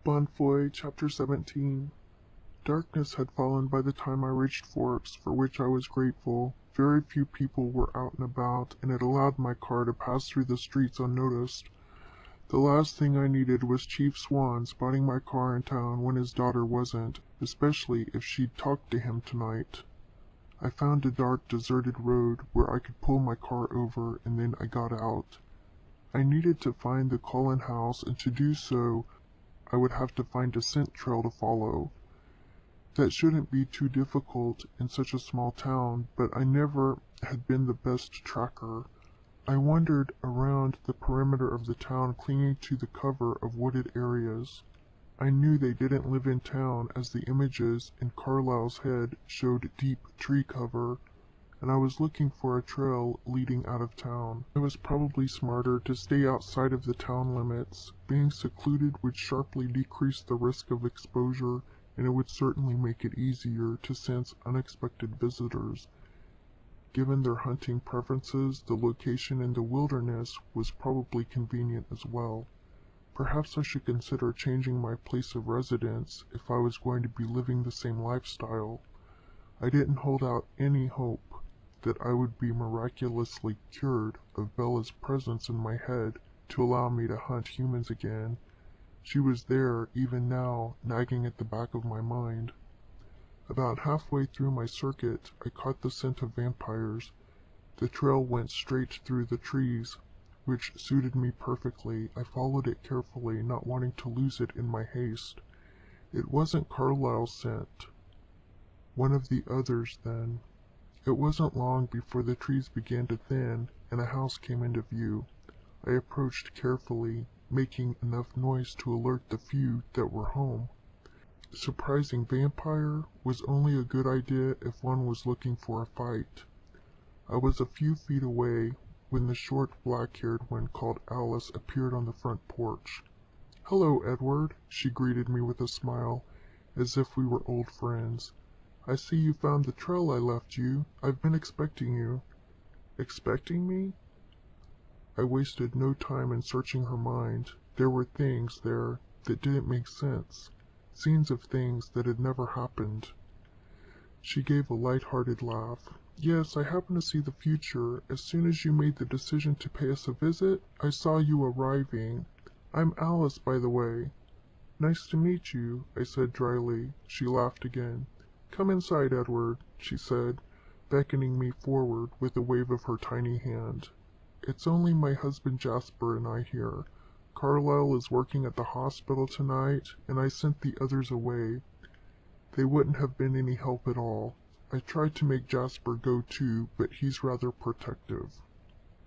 Bonne Foi, Chapter 17. Darkness had fallen by the time I reached Forks, for which I was grateful. Very few people were out and about, and it allowed my car to pass through the streets unnoticed. The last thing I needed was Chief Swan spotting my car in town when his daughter wasn't, especially if she'd talked to him tonight. I found a dark, deserted road where I could pull my car over, and then I got out. I needed to find the Cullen house, and to do so, I would have to find a scent trail to follow. That shouldn't be too difficult in such a small town, but I never had been the best tracker. I wandered around the perimeter of the town, clinging to the cover of wooded areas. I knew they didn't live in town, as the images in Carlisle's head showed deep tree cover, and I was looking for a trail leading out of town. It was probably smarter to stay outside of the town limits. Being secluded would sharply decrease the risk of exposure, and it would certainly make it easier to sense unexpected visitors. Given their hunting preferences, the location in the wilderness was probably convenient as well. Perhaps I should consider changing my place of residence if I was going to be living the same lifestyle. I didn't hold out any hope that I would be miraculously cured of Bella's presence in my head to allow me to hunt humans again. She was there, even now, nagging at the back of my mind. About halfway through my circuit, I caught the scent of vampires. The trail went straight through the trees, which suited me perfectly. I followed it carefully, not wanting to lose it in my haste. It wasn't Carlisle's scent. One of the others, then. It wasn't long before the trees began to thin, and a house came into view. I approached carefully, making enough noise to alert the few that were home. Surprising vampire was only a good idea if one was looking for a fight. I was a few feet away when the short, black-haired one called Alice appeared on the front porch. "Hello, Edward," she greeted me with a smile, as if we were old friends. "I see you found the trail I left you. I've been expecting you." "Expecting me?" I wasted no time in searching her mind. There were things there that didn't make sense. Scenes of things that had never happened. She gave a light-hearted laugh. "Yes, I happened to see the future. As soon as you made the decision to pay us a visit, I saw you arriving. I'm Alice, by the way." "Nice to meet you," I said dryly. She laughed again. "Come inside, Edward," she said, beckoning me forward with a wave of her tiny hand. "It's only my husband Jasper and I here. Carlisle is working at the hospital tonight, and I sent the others away. They wouldn't have been any help at all. I tried to make Jasper go too, but he's rather protective."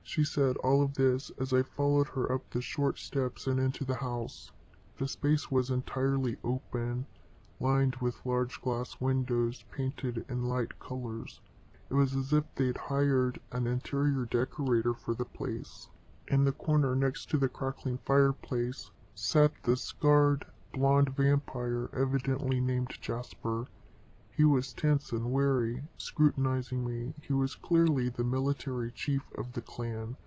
She said all of this as I followed her up the short steps and into the house. The space was entirely open, lined with large glass windows painted in light colors. It was as if they'd hired an interior decorator for the place. In the corner next to the crackling fireplace sat the scarred, blonde vampire evidently named Jasper. He was tense and wary, scrutinizing me. He was clearly the military chief of the clan.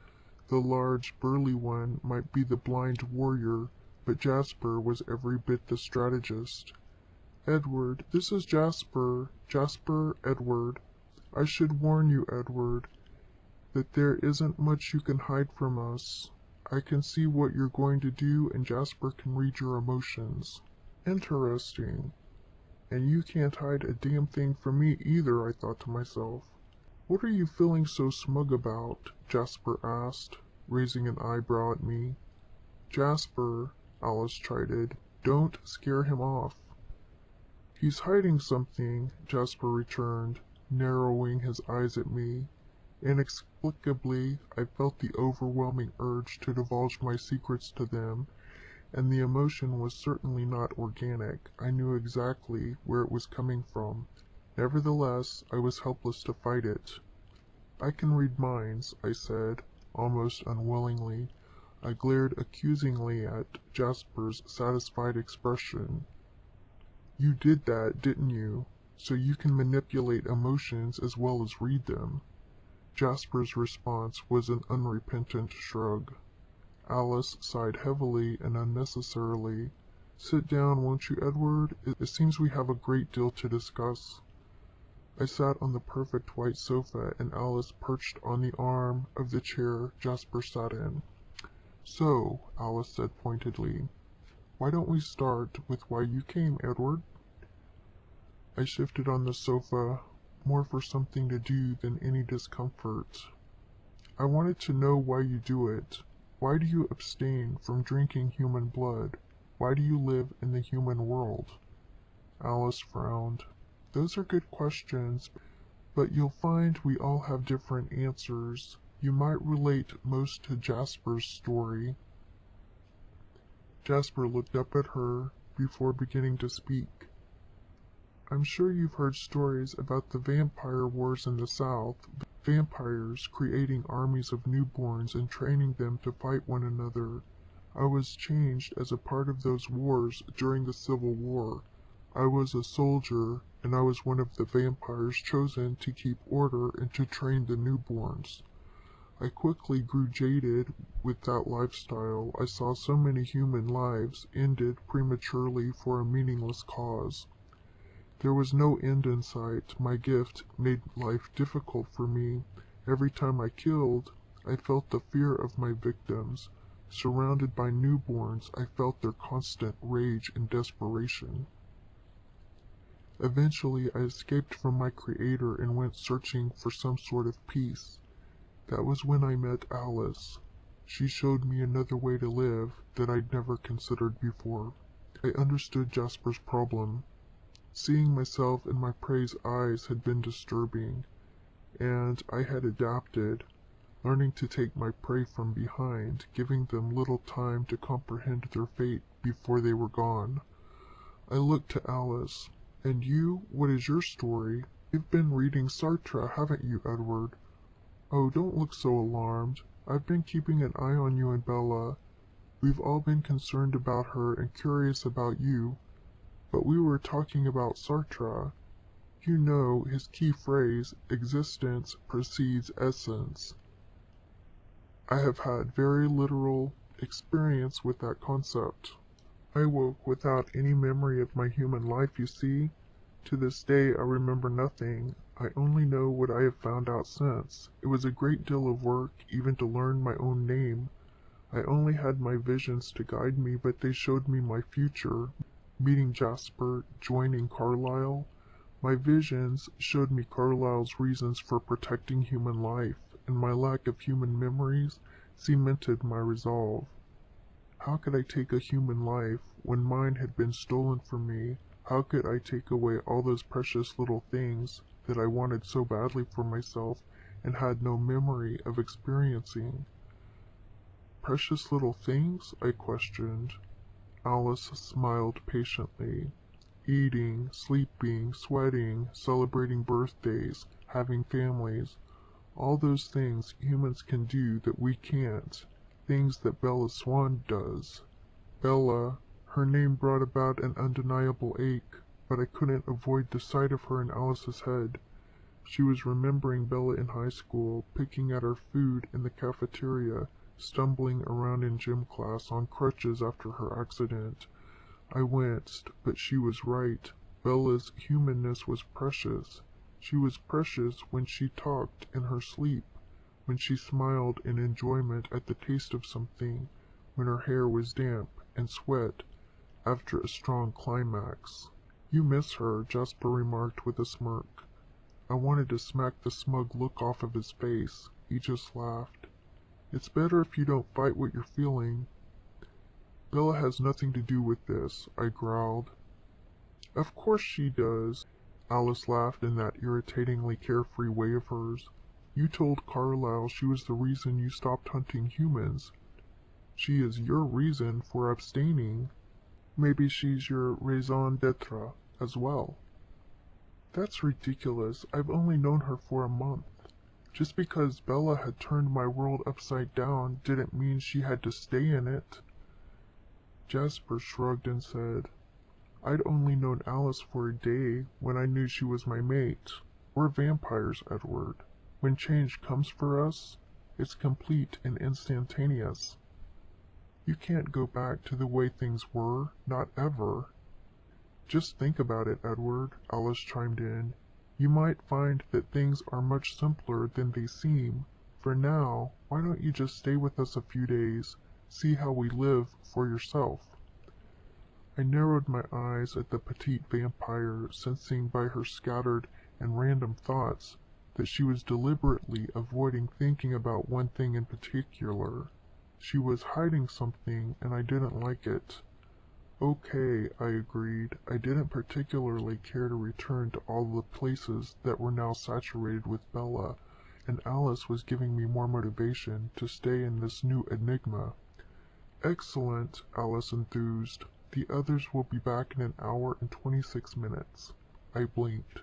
The large, burly one might be the blind warrior, but Jasper was every bit the strategist. "Edward, this is Jasper. Jasper, Edward. I should warn you, Edward, that there isn't much you can hide from us. I can see what you're going to do, and Jasper can read your emotions." "Interesting. And you can't hide a damn thing from me either," I thought to myself. "What are you feeling so smug about?" Jasper asked, raising an eyebrow at me. "Jasper," Alice chided, "don't scare him off." "He's hiding something," Jasper returned, narrowing his eyes at me. Inexplicably, I felt the overwhelming urge to divulge my secrets to them, and the emotion was certainly not organic. I knew exactly where it was coming from. Nevertheless, I was helpless to fight it. "I can read minds," I said, almost unwillingly. I glared accusingly at Jasper's satisfied expression. "You did that, didn't you? So you can manipulate emotions as well as read them." Jasper's response was an unrepentant shrug. Alice sighed heavily and unnecessarily. Sit down, won't you, Edward? It seems we have a great deal to discuss. I sat on the perfect white sofa, and Alice perched on the arm of the chair Jasper sat in. So, Alice said pointedly, why don't we start with why you came, Edward? I shifted on the sofa, more for something to do than any discomfort. I wanted to know why you do it. Why do you abstain from drinking human blood? Why do you live in the human world? Alice frowned. Those are good questions, but you'll find we all have different answers. You might relate most to Jasper's story. Jasper looked up at her before beginning to speak. I'm sure you've heard stories about the vampire wars in the South, vampires creating armies of newborns and training them to fight one another. I was changed as a part of those wars during the Civil War. I was a soldier, and I was one of the vampires chosen to keep order and to train the newborns. I quickly grew jaded with that lifestyle. I saw so many human lives ended prematurely for a meaningless cause. There was no end in sight. My gift made life difficult for me. Every time I killed, I felt the fear of my victims. Surrounded by newborns, I felt their constant rage and desperation. Eventually, I escaped from my creator and went searching for some sort of peace. That was when I met Alice. She showed me another way to live that I'd never considered before. I understood Jasper's problem. Seeing myself in my prey's eyes had been disturbing, and I had adapted, learning to take my prey from behind, giving them little time to comprehend their fate before they were gone. I looked to Alice. And you, what is your story? You've been reading Sartre, haven't you, Edward? Oh, don't look so alarmed. I've been keeping an eye on you and Bella. We've all been concerned about her and curious about you. But we were talking about Sartre. You know his key phrase, existence precedes essence. I have had very literal experience with that concept. I woke without any memory of my human life, you see. To this day I remember nothing. I only know what I have found out since. It was a great deal of work, even to learn my own name. I only had my visions to guide me, but they showed me my future. Meeting Jasper, joining Carlyle. My visions showed me Carlyle's reasons for protecting human life, and my lack of human memories cemented my resolve. How could I take a human life when mine had been stolen from me? How could I take away all those precious little things that I wanted so badly for myself and had no memory of experiencing? Precious little things? I questioned. Alice smiled patiently. Eating, sleeping, sweating, celebrating birthdays, having families. All those things humans can do that we can't. Things that Bella Swan does. Bella, her name brought about an undeniable ache, but I couldn't avoid the sight of her in Alice's head. She was remembering Bella in high school, picking at her food in the cafeteria, stumbling around in gym class on crutches after her accident. I winced, but she was right. Bella's humanness was precious. She was precious when she talked in her sleep, when she smiled in enjoyment at the taste of something, when her hair was damp and sweat after a strong climax. You miss her, Jasper remarked with a smirk. I wanted to smack the smug look off of his face. He just laughed. It's better if you don't fight what you're feeling. Bella has nothing to do with this, I growled. Of course she does. Alice laughed in that irritatingly carefree way of hers. You told Carlyle she was the reason you stopped hunting humans. She is your reason for abstaining. Maybe she's your raison d'etre as well. That's ridiculous. I've only known her for a month. Just because Bella had turned my world upside down didn't mean she had to stay in it. Jasper shrugged and said, I'd only known Alice for a day when I knew she was my mate. We're vampires, Edward. When change comes for us, it's complete and instantaneous. You can't go back to the way things were, not ever. Just think about it, Edward, Alice chimed in. You might find that things are much simpler than they seem. For now, why don't you just stay with us a few days, see how we live for yourself? I narrowed my eyes at the petite vampire, sensing by her scattered and random thoughts that she was deliberately avoiding thinking about one thing in particular. She was hiding something, and I didn't like it. Okay, I agreed. I didn't particularly care to return to all the places that were now saturated with Bella, and Alice was giving me more motivation to stay in this new enigma. Excellent, Alice enthused. The others will be back in an hour and 26 minutes. I blinked.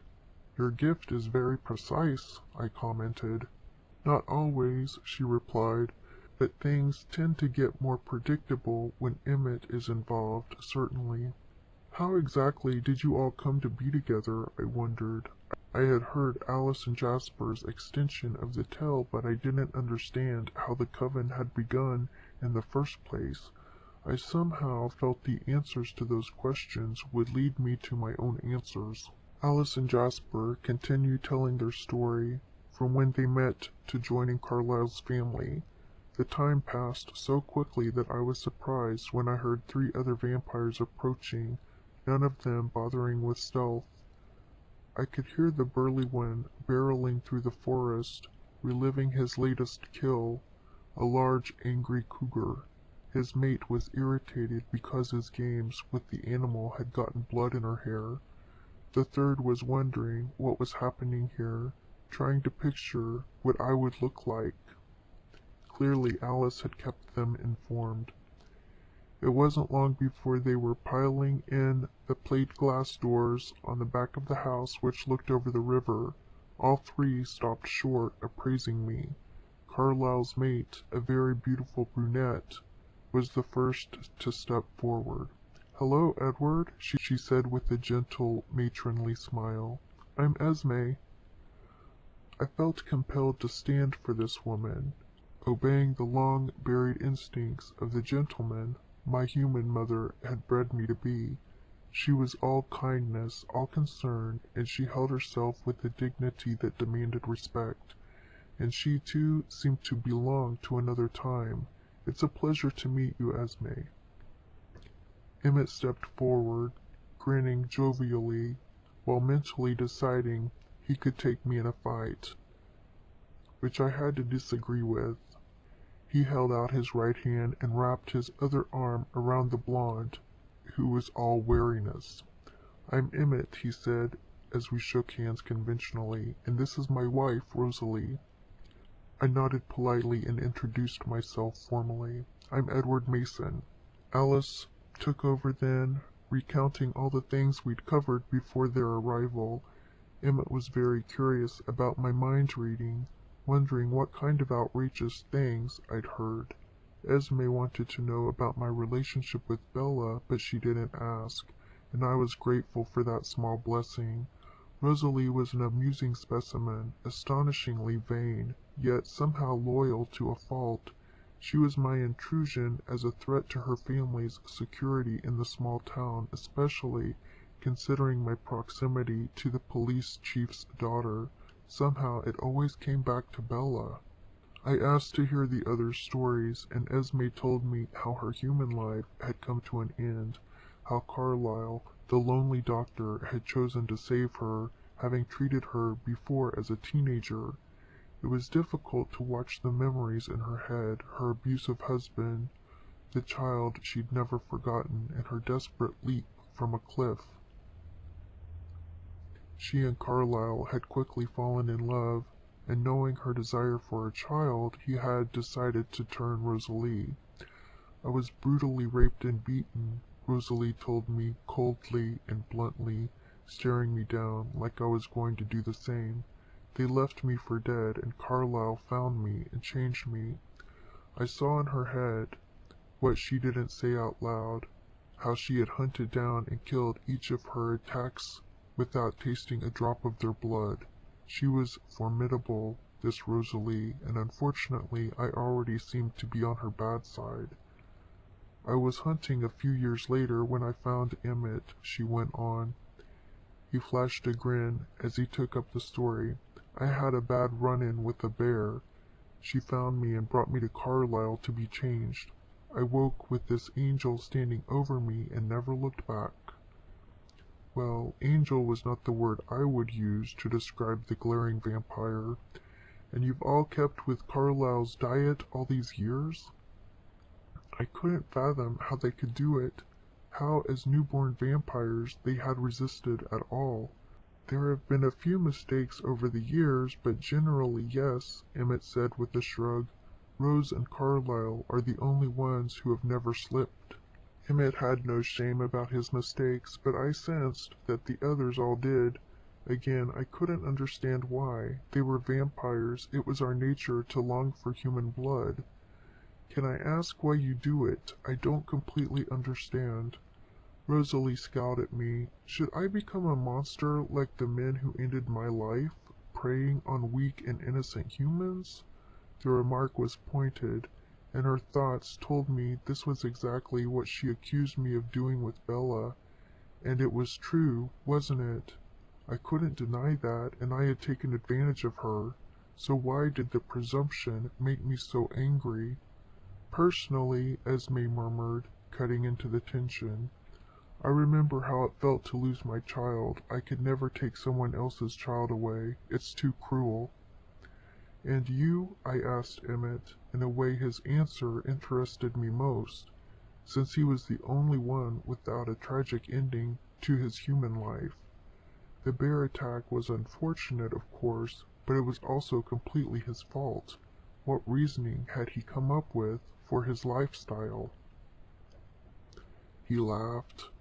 Your gift is very precise, I commented. Not always, she replied, but things tend to get more predictable when Emmett is involved, certainly. How exactly did you all come to be together, I wondered. I had heard Alice and Jasper's extension of the tale, but I didn't understand how the coven had begun in the first place. I somehow felt the answers to those questions would lead me to my own answers. Alice and Jasper continued telling their story, from when they met to joining Carlisle's family. The time passed so quickly that I was surprised when I heard 3 other vampires approaching, none of them bothering with stealth. I could hear the burly one barreling through the forest, reliving his latest kill, a large, angry cougar. His mate was irritated because his games with the animal had gotten blood in her hair. The third was wondering what was happening here, trying to picture what I would look like. Clearly Alice had kept them informed. It wasn't long before they were piling in the plate glass doors on the back of the house which looked over the river. All 3 stopped short, appraising me. Carlisle's mate, a very beautiful brunette, was the first to step forward. "Hello, Edward," she said with a gentle, matronly smile. "I'm Esme." I felt compelled to stand for this woman, obeying the long-buried instincts of the gentleman my human mother had bred me to be. She was all kindness, all concern, and she held herself with a dignity that demanded respect. And she, too, seemed to belong to another time. "It's a pleasure to meet you, Esme." Emmett stepped forward, grinning jovially, while mentally deciding he could take me in a fight, which I had to disagree with. He held out his right hand and wrapped his other arm around the blonde, who was all wariness. "I'm Emmett," he said, as we shook hands conventionally, "and this is my wife, Rosalie." I nodded politely and introduced myself formally. "I'm Edward Mason." Alice took over then, recounting all the things we'd covered before their arrival. Emmett was very curious about my mind reading, wondering what kind of outrageous things I'd heard. Esme wanted to know about my relationship with Bella, but she didn't ask, and I was grateful for that small blessing. Rosalie was an amusing specimen, astonishingly vain, yet somehow loyal to a fault. She was my intrusion as a threat to her family's security in the small town, especially considering my proximity to the police chief's daughter. Somehow it always came back to Bella. I asked to hear the other stories, and Esme told me how her human life had come to an end, how Carlisle, the lonely doctor, had chosen to save her, having treated her before as a teenager. It was difficult to watch the memories in her head, her abusive husband, the child she'd never forgotten, and her desperate leap from a cliff. She and Carlisle had quickly fallen in love, and knowing her desire for a child, he had decided to turn Rosalie. "I was brutally raped and beaten," Rosalie told me coldly and bluntly, staring me down like I was going to do the same. "They left me for dead, and Carlisle found me and changed me. I saw in her head, what she didn't say out loud, how she had hunted down and killed each of her attacks without tasting a drop of their blood. She was formidable, this Rosalie, and unfortunately I already seemed to be on her bad side. I was hunting a few years later when I found Emmett," she went on. He flashed a grin as he took up the story. "I had a bad run-in with a bear. She found me and brought me to Carlisle to be changed. I woke with this angel standing over me and never looked back." Well, angel was not the word I would use to describe the glaring vampire. "And you've all kept with Carlisle's diet all these years?" I couldn't fathom how they could do it, how as newborn vampires they had resisted at all. "There have been a few mistakes over the years, but generally yes," Emmett said with a shrug. "Rose and Carlyle are the only ones who have never slipped." Emmett had no shame about his mistakes, but I sensed that the others all did. Again, I couldn't understand why. They were vampires. It was our nature to long for human blood. "Can I ask why you do it? I don't completely understand." Rosalie scowled at me. "Should I become a monster like the men who ended my life, preying on weak and innocent humans?" The remark was pointed, and her thoughts told me this was exactly what she accused me of doing with Bella. And it was true, wasn't it? I couldn't deny that, and I had taken advantage of her. So why did the presumption make me so angry? "Personally," Esme murmured, cutting into the tension, "I remember how it felt to lose my child. I could never take someone else's child away. It's too cruel." "And you?" I asked Emmett. In a way his answer interested me most, since he was the only one without a tragic ending to his human life. The bear attack was unfortunate, of course, but it was also completely his fault. What reasoning had he come up with for his lifestyle? He laughed.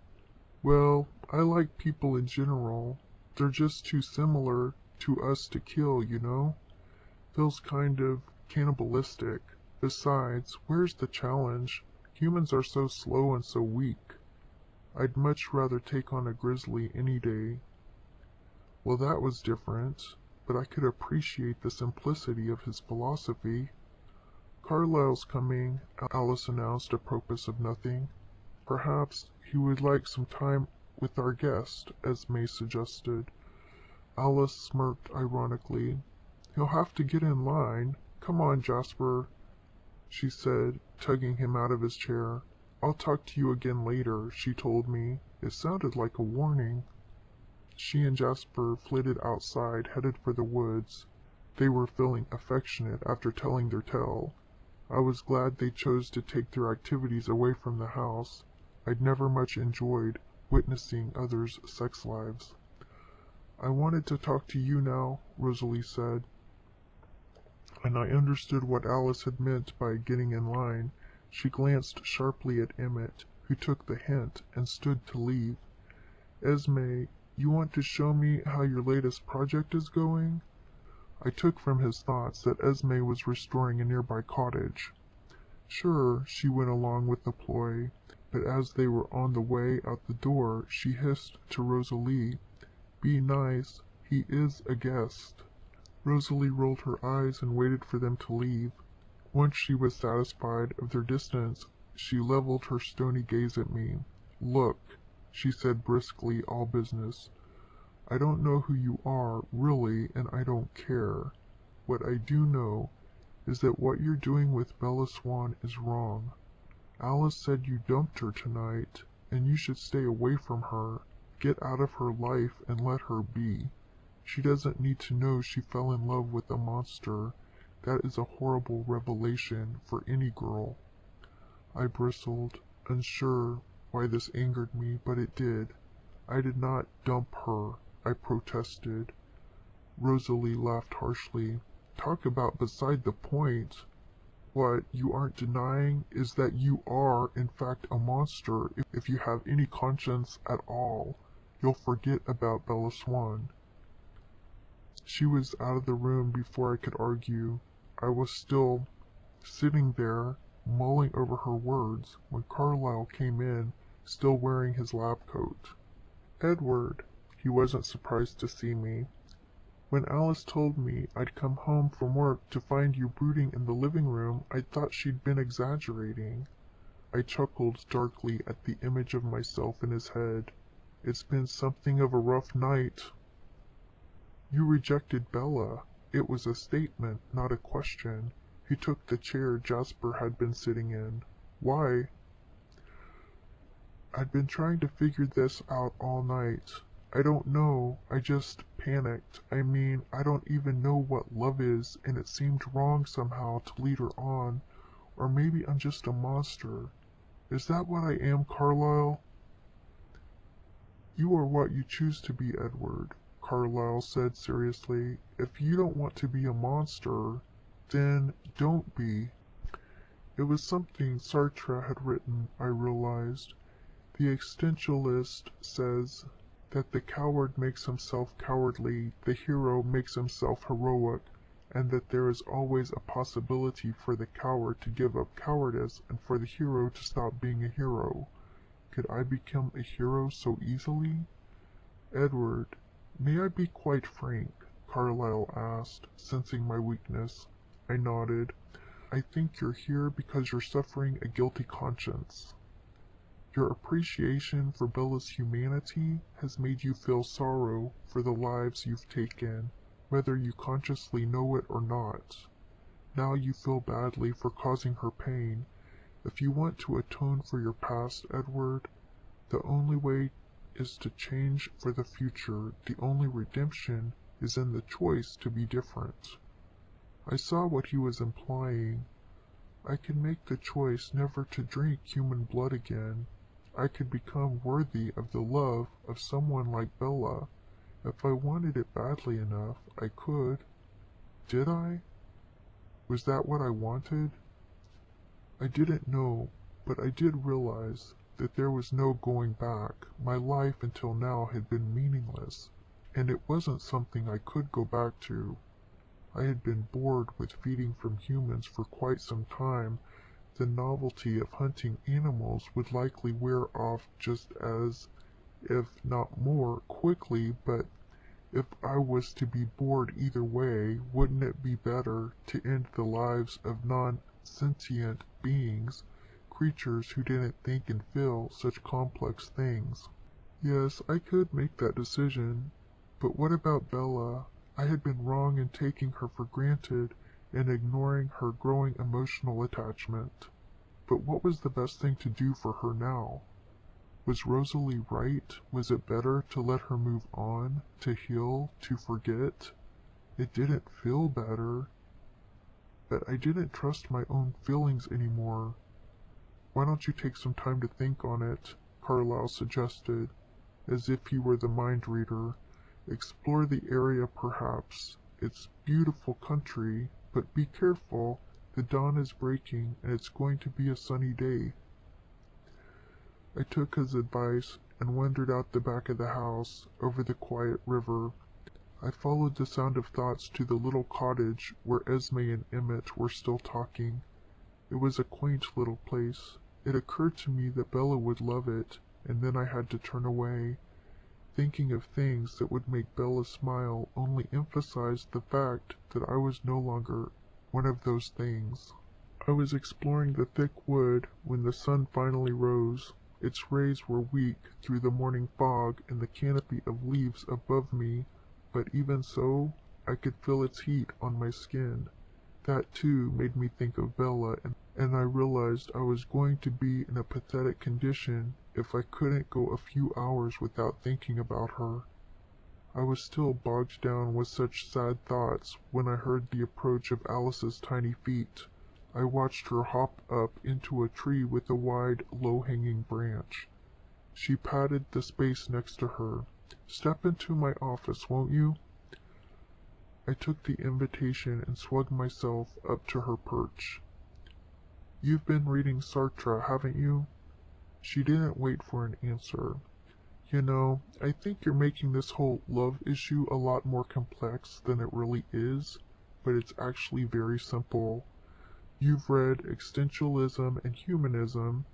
"Well, I like people in general. They're just too similar to us to kill, you know? Feels kind of cannibalistic. Besides, where's the challenge? Humans are so slow and so weak. I'd much rather take on a grizzly any day." Well, that was different, but I could appreciate the simplicity of his philosophy. "Carlyle's coming," Alice announced apropos of nothing. "Perhaps he would like some time with our guest," Esme suggested. Alice smirked ironically. "He'll have to get in line. Come on, Jasper," she said, tugging him out of his chair. "I'll talk to you again later," she told me. It sounded like a warning. She and Jasper flitted outside, headed for the woods. They were feeling affectionate after telling their tale. I was glad they chose to take their activities away from the house. I'd never much enjoyed witnessing others' sex lives. "I wanted to talk to you now," Rosalie said, and I understood what Alice had meant by getting in line. She glanced sharply at Emmett, who took the hint and stood to leave. "Esme, you want to show me how your latest project is going?" I took from his thoughts that Esme was restoring a nearby cottage. "Sure," she went along with the ploy, but as they were on the way out the door, she hissed to Rosalie, "Be nice, he is a guest." Rosalie rolled her eyes and waited for them to leave. Once she was satisfied of their distance, she leveled her stony gaze at me. "Look," she said briskly, all business. "I don't know who you are, really, and I don't care. What I do know is that what you're doing with Bella Swan is wrong. Alice said you dumped her tonight, and you should stay away from her. Get out of her life and let her be. She doesn't need to know she fell in love with a monster. That is a horrible revelation for any girl." I bristled, unsure why this angered me, but it did. "I did not dump her," I protested. Rosalie laughed harshly. "Talk about beside the point. What you aren't denying is that you are, in fact, a monster. If you have any conscience at all, you'll forget about Bella Swan." She was out of the room before I could argue. I was still sitting there, mulling over her words, when Carlyle came in, still wearing his lab coat. "Edward." He wasn't surprised to see me. "When Alice told me I'd come home from work to find you brooding in the living room, I thought she'd been exaggerating." I chuckled darkly at the image of myself in his head. It's been something of a rough night. You rejected Bella. It was a statement, not a question. He took the chair Jasper had been sitting in. Why? I'd been trying to figure this out all night. I don't know. I just panicked. I mean, I don't even know what love is, and it seemed wrong somehow to lead her on. Or maybe I'm just a monster. Is that what I am, Carlyle? You are what you choose to be, Edward, Carlyle said seriously. If you don't want to be a monster, then don't be. It was something Sartre had written, I realized. The existentialist says that the coward makes himself cowardly, the hero makes himself heroic, and that there is always a possibility for the coward to give up cowardice and for the hero to stop being a hero. Could I become a hero so easily? Edward, may I be quite frank? Carlyle asked, sensing my weakness. I nodded. I think you're here because you're suffering a guilty conscience. Your appreciation for Bella's humanity has made you feel sorrow for the lives you've taken, whether you consciously know it or not. Now you feel badly for causing her pain. If you want to atone for your past, Edward, the only way is to change for the future. The only redemption is in the choice to be different. I saw what he was implying. I can make the choice never to drink human blood again. I could become worthy of the love of someone like Bella. If I wanted it badly enough, I could. Did I? Was that what I wanted? I didn't know, but I did realize that there was no going back. My life until now had been meaningless, and it wasn't something I could go back to. I had been bored with feeding from humans for quite some time. The novelty of hunting animals would likely wear off just as, if not more, quickly, but if I was to be bored either way, wouldn't it be better to end the lives of non-sentient beings, creatures who didn't think and feel such complex things? Yes, I could make that decision, but what about Bella? I had been wrong in taking her for granted and ignoring her growing emotional attachment. But what was the best thing to do for her now? Was Rosalie right? Was it better to let her move on, to heal, to forget? It didn't feel better, but I didn't trust my own feelings anymore. Why don't you take some time to think on it? Carlyle suggested, as if he were the mind reader. Explore the area perhaps. It's beautiful country, but be careful. The dawn is breaking, and it's going to be a sunny day. I took his advice and wandered out the back of the house, over the quiet river. I followed the sound of thoughts to the little cottage where Esme and Emmett were still talking. It was a quaint little place. It occurred to me that Bella would love it, and then I had to turn away. Thinking of things that would make Bella smile only emphasized the fact that I was no longer one of those things. I was exploring the thick wood when the sun finally rose. Its rays were weak through the morning fog and the canopy of leaves above me, but even so, I could feel its heat on my skin. That too made me think of Bella, and I realized I was going to be in a pathetic condition if I couldn't go a few hours without thinking about her. I was still bogged down with such sad thoughts when I heard the approach of Alice's tiny feet. I watched her hop up into a tree with a wide, low-hanging branch. She patted the space next to her. "Step into my office, won't you?" I took the invitation and swung myself up to her perch. "You've been reading Sartre, haven't you?" She didn't wait for an answer. "You know, I think you're making this whole love issue a lot more complex than it really is, but it's actually very simple. You've read existentialism and humanism.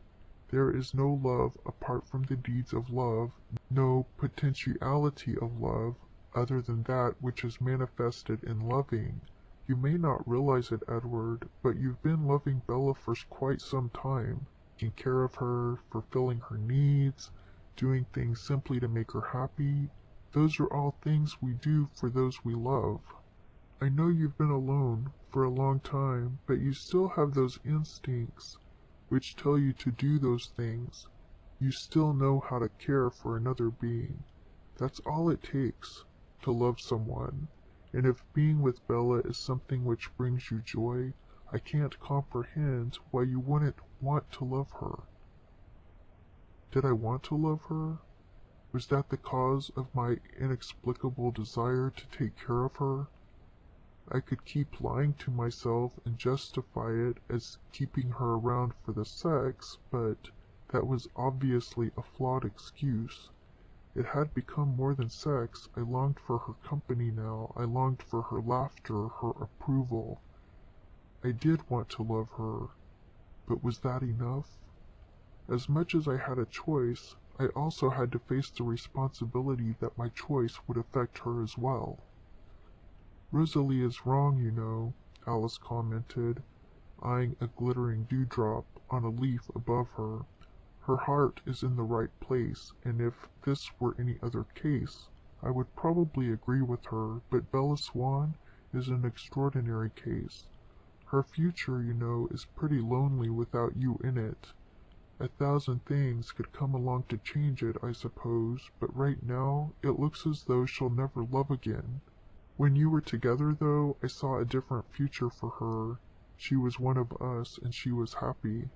There is no love apart from the deeds of love, no potentiality of love other than that which is manifested in loving. You may not realize it, Edward, but you've been loving Bella for quite some time. taking care of her, fulfilling her needs, doing things simply to make her happy. Those are all things we do for those we love. I know you've been alone for a long time, but you still have those instincts which tell you to do those things. You still know how to care for another being. That's all it takes to love someone. And if being with Bella is something which brings you joy, I can't comprehend why you wouldn't want to love her. Did I want to love her? Was that the cause of my inexplicable desire to take care of her? I could keep lying to myself and justify it as keeping her around for the sex, but that was obviously a flawed excuse. It had become more than sex. I longed for her company now. I longed for her laughter, her approval. I did want to love her, but was that enough? As much as I had a choice, I also had to face the responsibility that my choice would affect her as well. Rosalie is wrong, you know, Alice commented, eyeing a glittering dewdrop on a leaf above her. Her heart is in the right place, and if this were any other case, I would probably agree with her, but Bella Swan is an extraordinary case. Her future, you know, is pretty lonely without you in it. 1,000 things could come along to change it, I suppose, but right now it looks as though she'll never love again. When you were together, though, I saw a different future for her. She was one of us, and she was happy.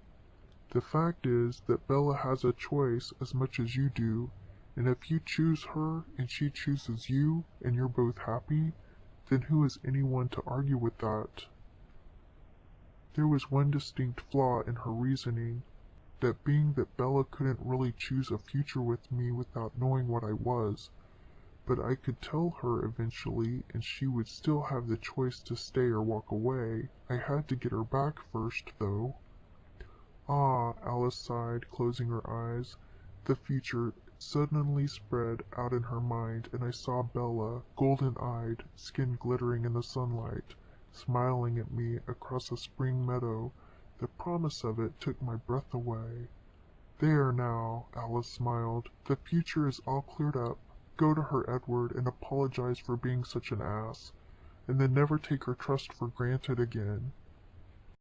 The fact is that Bella has a choice as much as you do, and if you choose her and she chooses you, and you're both happy, then who is anyone to argue with that? There was one distinct flaw in her reasoning, that being that Bella couldn't really choose a future with me without knowing what I was, but I could tell her eventually, and she would still have the choice to stay or walk away. I had to get her back first, though. Ah, Alice sighed, closing her eyes. The future suddenly spread out in her mind, and I saw Bella, golden-eyed, skin glittering in the sunlight, smiling at me across a spring meadow. The promise of it took my breath away. There now, Alice smiled. The future is all cleared up. Go to her, Edward, and apologize for being such an ass, and then never take her trust for granted again.